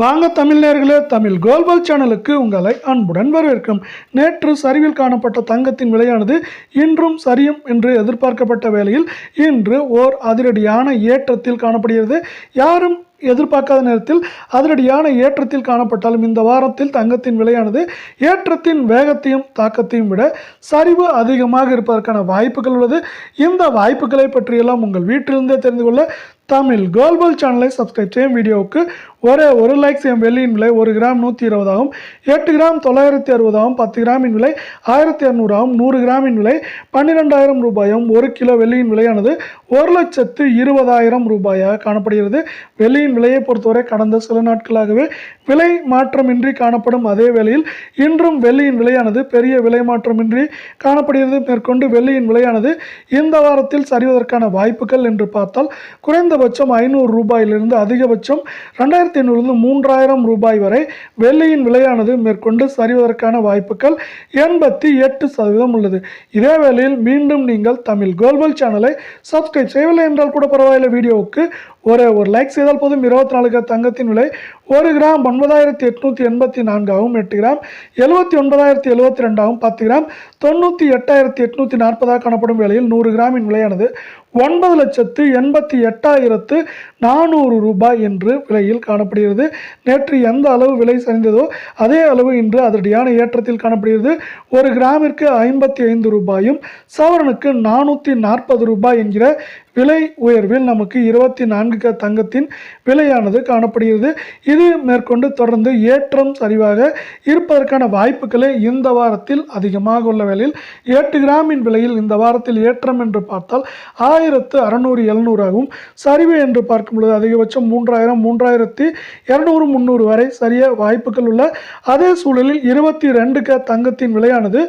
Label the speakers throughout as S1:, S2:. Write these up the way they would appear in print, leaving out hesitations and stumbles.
S1: வாங்க தமிழ் நேயர்களே, தமிழ் குளோபல் சேனலுக்கு உங்களை அன்புடன் வரவேற்கிறோம். நேற்று சரிவில் காணப்பட்ட தங்கத்தின் விலையானது இன்றும் சரியும் என்று எதிர்பார்க்கப்பட்ட வேளையில் இன்று ஓர் அதிரடியான ஏற்றத்தில் காணப்படுகிறது. யாரும் எதிர்பார்க்காத நேரத்தில் அதிரடியான ஏற்றத்தில் காணப்பட்டாலும் இந்த வாரத்தில் தங்கத்தின் விலையானது ஏற்றத்தின் வேகத்தையும் தாக்கத்தையும் விட சரிவு அதிகமாக இருப்பதற்கான வாய்ப்புகள் உள்ளது. இந்த வாய்ப்புகளை பற்றியெல்லாம் உங்கள் வீட்டிலிருந்தே தெரிந்து கொள்ள தமிழ் குளோபல் சேனலை சப்ஸ்கிரைப் செய்யும். வீடியோவுக்கு ஒரே ஒரு லைக் செய்யும். வெள்ளியின் விலை 1 கிராம் 120 ஆகும், 8 கிராம் 960 ஆகும், 10 கிராமின் விலை 1200 ஆகும், 100 கிராமின் விலை 12,000 ரூபாயும், 1 கிலோ வெள்ளியின் விலையானது 1,20,000 ரூபாயாக காணப்படுகிறது. வெள்ளியின் விலையை பொறுத்தவரை கடந்த சில நாட்களாகவே விலை மாற்றமின்றி காணப்படும் அதே வேளையில் இன்றும் வெள்ளியின் விலையானது பெரிய விலை மாற்றமின்றி காணப்படுகிறது. மேற்கொண்டு வெள்ளியின் விலையானது இந்த வாரத்தில் சரிவதற்கான வாய்ப்புகள் என்று பார்த்தால் குறைந்தபட்சம் 500 ரூபாயிலிருந்து அதிகபட்சம் 2,500 3,000 ரூபாய் வரை வெள்ளியின் விலையானது மேற்கொண்டு சரிவதற்கான வாய்ப்புகள் 88% உள்ளது. இதே வேளையில் மீண்டும் நீங்கள் தமிழ் குளோபல் சேனலை சப்ஸ்கிரைப் செய்யவில்லை என்றால் கூட பரவாயில்லை, வீடியோவுக்கு ஒரே ஒரு லைக் செய்தால் போதும். 24 கிராம் தங்கத்தின் விலை 1 கிராம் 9,884 ஆகும், 8 கிராம் 79,072 ஆகும், 10 கிராம் 98,840 காணப்படும் வேளையில் 100 கிராமின் விலையானது 9,88,400 ரூபாய் என்று விலையில் காணப்படுகிறது. நேற்று எந்த அளவு விலை சரிந்ததோ அதே அளவு இன்று அதிரடியான ஏற்றத்தில் காணப்படுகிறது. 1 கிராமிற்கு 55 ரூபாயும் சவரனுக்கு 440 ரூபாய் என்கிற விலை உயர்வில் நமக்கு 24 தங்கத்தின் விலையானது காணப்படுகிறது. இது மேற்கொண்டு தொடர்ந்து ஏற்றம் சரிவாக இருப்பதற்கான வாய்ப்புகளே இந்த வாரத்தில் அதிகமாக உள்ள வேளையில் 8 கிராமின் விலையில் இந்த வாரத்தில் ஏற்றம் என்று பார்த்தால் 1,600 ஆகும். சரிவு என்று பார்க்கும் பொழுது அதிகபட்சம் 3,000 3,200 300 வரை சரிய வாய்ப்புகள் உள்ள அதே சூழலில் 22 தங்கத்தின் விலையானது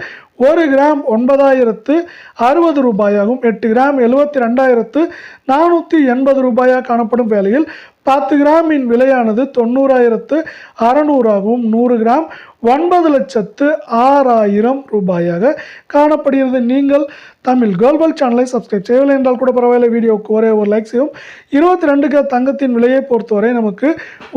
S1: 1 கிராம் 9,060 ரூபாயாகும், 8 கிராம் 72,480 ரூபாயாக காணப்படும் வேளையில் 10 கிராமின் விலையானது 90,600 ஆகவும், 100 கிராம் 9,06,000 ரூபாயாக காணப்படுகிறது. நீங்கள் தமிழ் குளோபல் சேனலை சப்ஸ்கிரைப் செய்யவில்லை என்றால் கூட பரவாயில்லை, வீடியோவுக்கு ஒரே ஒரு லைக் செய்யும். 22 தங்கத்தின் விலையை பொறுத்தவரை நமக்கு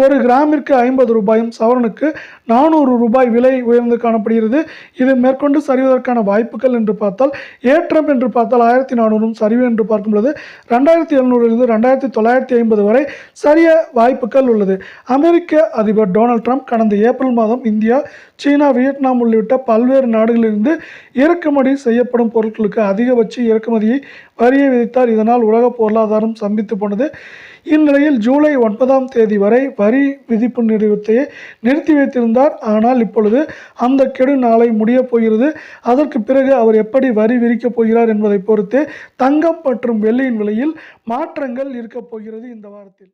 S1: 1 கிராமிற்கு 50 ரூபாயும் சவரனுக்கு 400 ரூபாய் விலை உயர்ந்து காணப்படுகிறது. இது மேற்கொண்டு சரிவதற்கான வாய்ப்புகள் என்று பார்த்தால் ஏற்றம் என்று பார்த்தால் 1,400, சரிவு என்று பார்க்கும் பொழுது 2,700 2,950 வரை சரிய வாய்ப்புகள் உள்ளது. அமெரிக்க அதிபர் டொனால்ட் ட்ரம்ப் கடந்த ஏப்ரல் மாதம் இந்தியா, சீனா, வியட்நாம் உள்ளிட்ட பல்வேறு நாடுகளிலிருந்து இறக்குமதி செய்யப்படும் பொருட்களுக்கு அதிகபட்ச இறக்குமதியை வரியை விதித்தார். இதனால் உலக பொருளாதாரம் ஸ்தம்பித்து போனது. இந்நிலையில் ஜூலை 9 வரை வரி விதிப்பு நிறுத்தி வைத்திருந்தார். ஆனால் இப்பொழுது அந்த கெடு நாளை முடிய போகிறது. அதற்கு பிறகு அவர் எப்படி வரி விதிக்கப் போகிறார் என்பதை பொறுத்து தங்கம் மற்றும் வெள்ளியின் விலையில் மாற்றங்கள் இருக்கப் போகிறது இந்த வாரத்தில்.